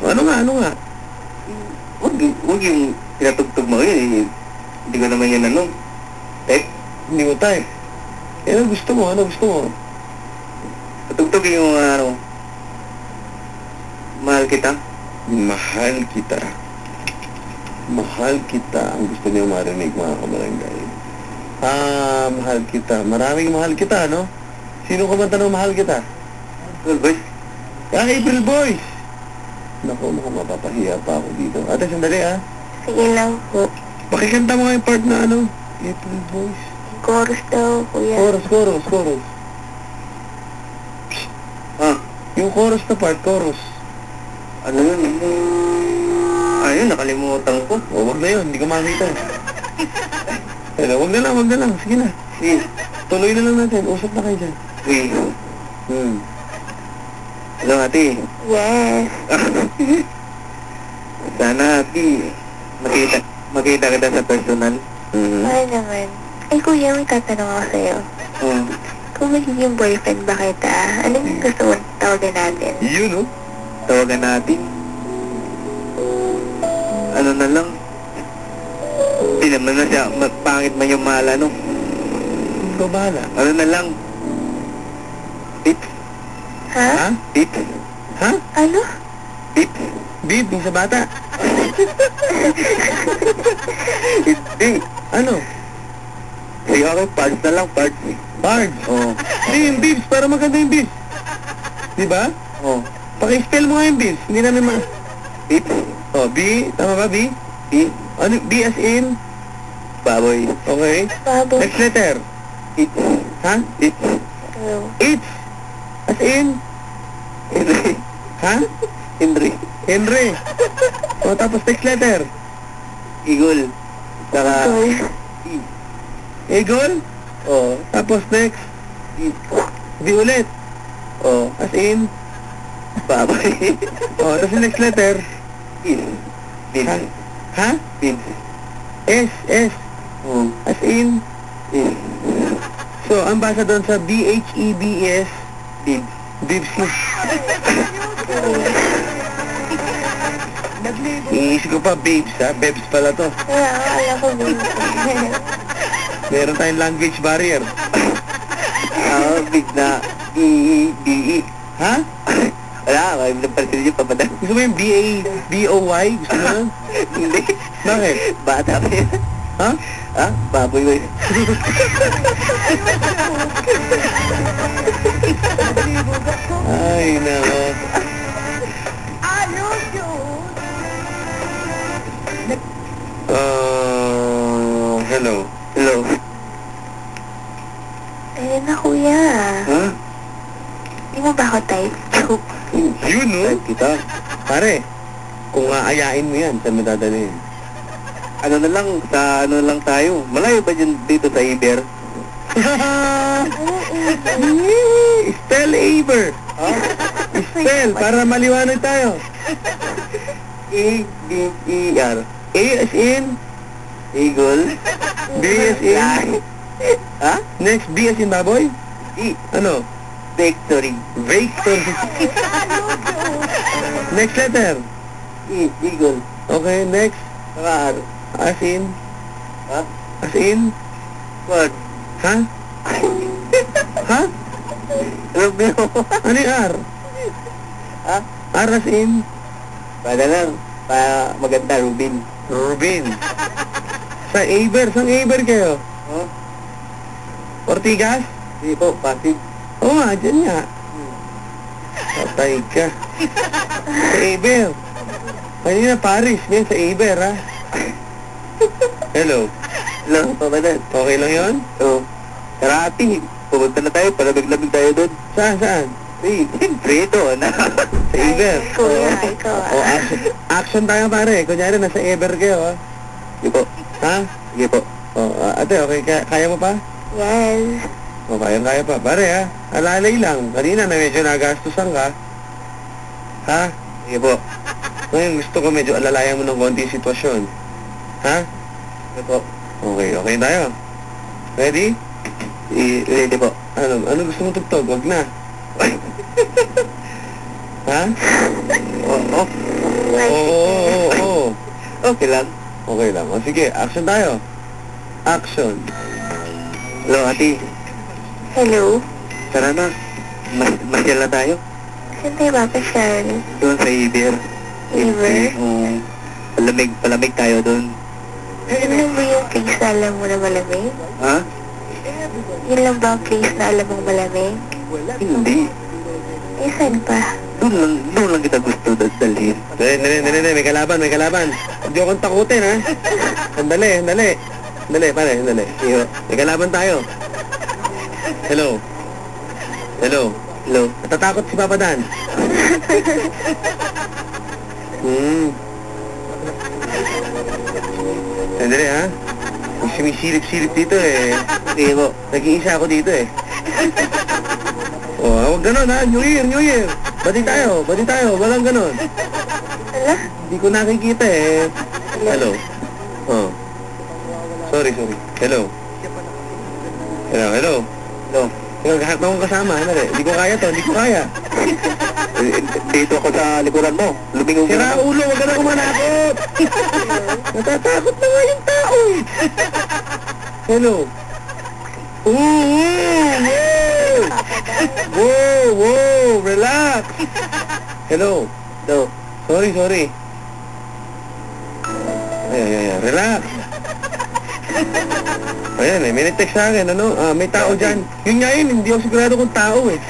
Ano nga, ano nga? Huwag yung pinatugtog mo yun. Eh. Hindi ko naman yun ano. Hindi mo type. Eh, ano gusto mo? Ano gusto mo? Patugtog yung ano. Mahal kita. Mahal kita. Mahal kita. Ang gusto niyo marinig, mga kabarangay. Mahal kita. Maraming mahal kita, no? Sino kumanta ng mahal kita? Well, boys. April Boys! Naku, mapapahiya pa ako dito. Ate, sandali, Sige lang po. Pakikanta mo nga yung part na ano? April Boys. Chorus daw, kuya. Chorus. Yung chorus na part, chorus. Ano yun? Ayun, nakalimutan ko. Wag na yun, hindi ko makita. Hello, wag na lang. Sige na. Tuloy na lang natin, usap na kayo dyan. Hello, ate. Yes. Sana, ate, makita kita sa personal. Ay naman. Ay, kuya, may tatanong ako sa'yo. Kung magiging boyfriend ba kita, anong gusto mo tawagan natin? Yun, no? Tawagan natin. Ano na lang. Hindi naman na siya, pangit man yung mahala, no? Ikaw bahala. Ano na lang. Tips. Ha? Tips. Ha? Ano? Tips. Babe, yung sa bata. Hindi. Ano? Sige, okay, parts na lang, parts. Pards. Oo. Hindi, yung bibs, para maganda yung bibs. Diba? Oo. Paki-spell mo nga yung bibs. Hindi namin Tips. Oh, B. Tama ba, B? Tips. Ano? B as in? Baboy. Okay. Baboy. Next letter. Tips. Ha? Tips. It's. As in? Henry. Ha? Henry. Henry. O, tapos next letter. Eagle. Saka... Eagle. O, tapos next. B ulit. O, as in? Baboy. O, tapos yung next letter. Bin. Ha? Bin. S. Oo. As in? Bin. So, ang basa doon sa B-H-E-B-S. Bin. Bibs na. Iisip ko pa, babes ha? Bebs pala to. Kaya, alam ko din. Meron tayong language barrier. Big na. B-E-B-E. Ha? Wala, may napansin niyo pa ba na? Gusto mo yung B-A-B-O-Y? Gusto mo yun? Hindi. Bakit? Bata pa yun. Ha? Ha? Baboy mo yun. Ay, nako. Hello. Hello. Ayun na, kuya. Ha? Di mo ba ako type? Joke. Yun, no? Type kita. Pare, kung aayain mo yan, saan mo dadalhin? Ano na lang, sa ano lang tayo. Malayo ba dyan dito sa Iber? Spell Aver. Spell, para maliwanag tayo. E-B-E-R. A as in? Eagle. B as in? Ha? Next, B as in baboy? E. Ano? Victory. Victor. Next letter. E. Eagle. Okay, next. Saka R. As in? Ha? As in? Word. Ha? Ha? Rubio. Ano yung R? Ha? R as in? Para lang. Para maganda, Rubin. Rubin. Sa Aver. Saan Aver kayo? Oh? Ortigas? Hindi po, Pasig. Oo nga, dyan nga. Patay ka. Sa Aver. Kanina Paris, ngayon sa Aver, ha? Hello. Hello, pamanan. Okay lang yon? Oo. Karate. Pumunta na tayo, palabig-labig tayo doon. Saan? Siyempre ito, na. Sa Aver. Kuya, ikaw O, action tayo pare. Kunyari, nasa Aver kayo, ha? Sige po. Ha? Sige po. O, ate, okay. Kaya mo pa? Yes. O, kaya pa. Pare, ha? Alalay lang. Kanina na medyo nagastusan ka. Ha? Sige po. Ngayon, gusto ko medyo alalayan mo ng konti yung sitwasyon. Ha? Sige po. Okay tayo. Ready? Ready po. Ano gusto mo tugtog? Wag na. Ha? Oo. Oo. Okay lang. Okay lang. O sige, action tayo. Action. Hello, ate. Hello? Tara na. Masyal na tayo. Saan tayo papasyal? Doon sa Iber. Iber? Oo. Palamig tayo doon. Yun lang ba yung place na alam mo na malamig? Ha? Yun lang ba ang place na alam mong malamig? Hindi. Eh, saan pa? Doon lang kita gusto dalhin. Dali, may kalaban. Hindi akong takutin, ha? Sandali. Dali, pare. Iyo. May kalaban tayo. Hello. Hello. Natatakot si Papa Dan. Sandali, ha? May sumisilip-silip dito, eh. Sige po. Nag-iisa ako dito, eh. Huwag ganon, ha? New Year. Bati tayo. Walang ganon. Hala? Hindi ko nakikita, eh. Hello. Oh. Sorry. Hello. Kahit akong kasama, hindi ko kaya. Dito ako sa likuran mo. Lumingon ka Sira na. ulo, wag ka na kumanakot. Natatakot na nga yung tao. Hello. Whoa, relax. Hello. Sorry. Ayan, relax. Ayan, may nag-text sa akin, may tao dyan. Yun nga yun, hindi ako sigurado kung tao, eh.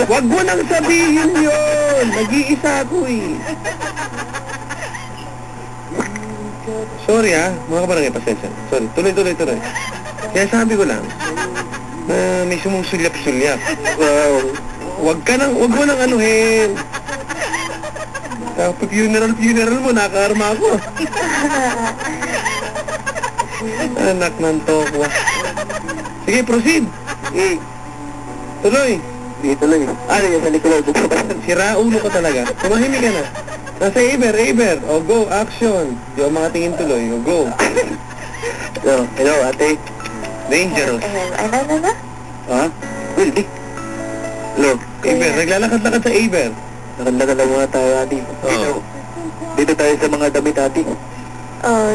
Wag mo nang sabihin yun! Nag-iisa ako, eh. Sorry, mga kabarangay, pasensya. Sorry, tuloy. Kaya sabi ko lang, may sumusulyap-sulyap. Wag mo nang anuhin. Kapag funeral mo, nakaarma ako. Anak ng tokwa. Sige, proceed. Tuloy. Ano yung sa likuran? Sira ulo ko talaga. Tumahimik ka na. Nasa Iber. O, go, action. Di ako makatingin tuloy. O, go. Hello, ate. Dangerous. Ano? Ha? Hindi. Hello. Iber, naglalakad-lakad sa Iber. Nakanda lang mga tayo, ate. Dito tayo sa mga damit, ate. Oh,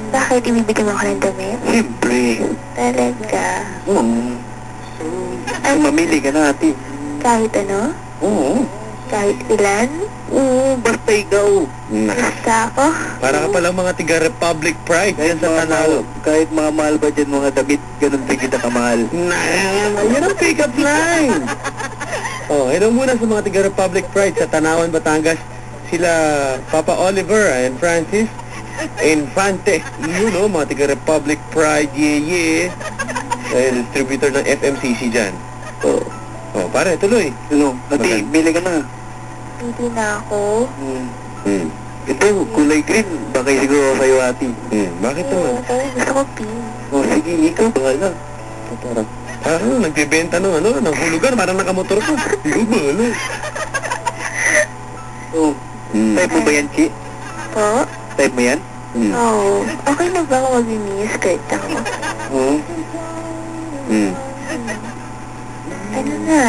bakit ibibigyan mo ako ng damit? Siyempre. Talaga? Mamili ka na, ate. Kahit ano? Oo. Kahit ilan? Oo, basta ikaw. Basta ako? Para ka palang mga tiga Republic Pride yan sa Tanaw. Kahit mga mahal ba dyan mga damit, ganun din kita kamahal. Yan ang pick-up line. Hello muna sa mga tiga Republic Pride sa Tanawan, Batangas. Sila Papa Oliver and Francis Infante. Mga tiga Republic Pride, yeah. Distributor ng FMCC dyan. Pare, tuloy. Nati, bili ka na. Hindi na ako. Ito, kulay green. Baka siguro sa'yo, ate. Bakit naman? Gusto ko pink. Sige, ikaw, bahala. Parang nagbebenta ng hulugan, parang nakamotor ko. Ikaw bahala. Type mo ba yan, Chi? Po? Type mo yan? Oo. Okay na ba ako mag-mini-skirt ako? Ano na?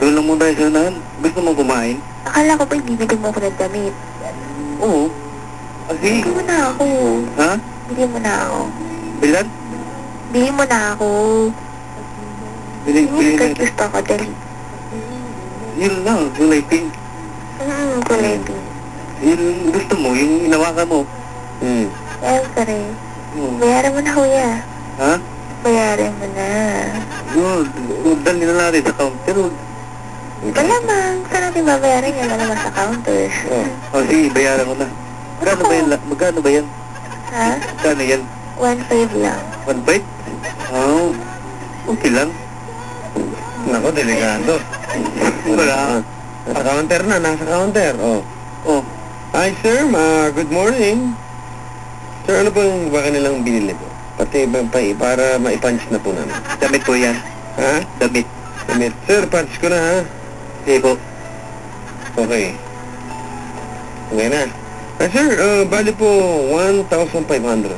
Doon lang muna tayo sa unahan. Gusto mo kumain? Akala ko ba ibibigyan mo ako ng damit? Oo. Sige. Bili mo na ako. Ha? Bili mo na ako. Bilan? Bili mo na ako. Bili Mini-skirt na. gusto ko, dali. Yun lang, kulay pink. Kulay pink. Yun gusto mo, yung inawakan mo. Siyempre. Bayaran mo na, kuya. Ha? Bayaran mo na. Yun, dali na natin sa counter. Malamang, saan natin babayaran yan? Malamang sa counter. Sige, bayaran ko na. Magkano ba yan? Ha? Magkano yan? 1.5 lang. 1 bite? Okay lang. Nako, delikado. Wala. Nasa counter. Hi, sir. Good morning. Sir, ano bang baka nilang binili po? Pati para ma-punch na po namin. Damit po yan. Ha? Damit. Sir, punch ko na, ha? Sige po. Okay. Okay na. Sir, bali po 1,500.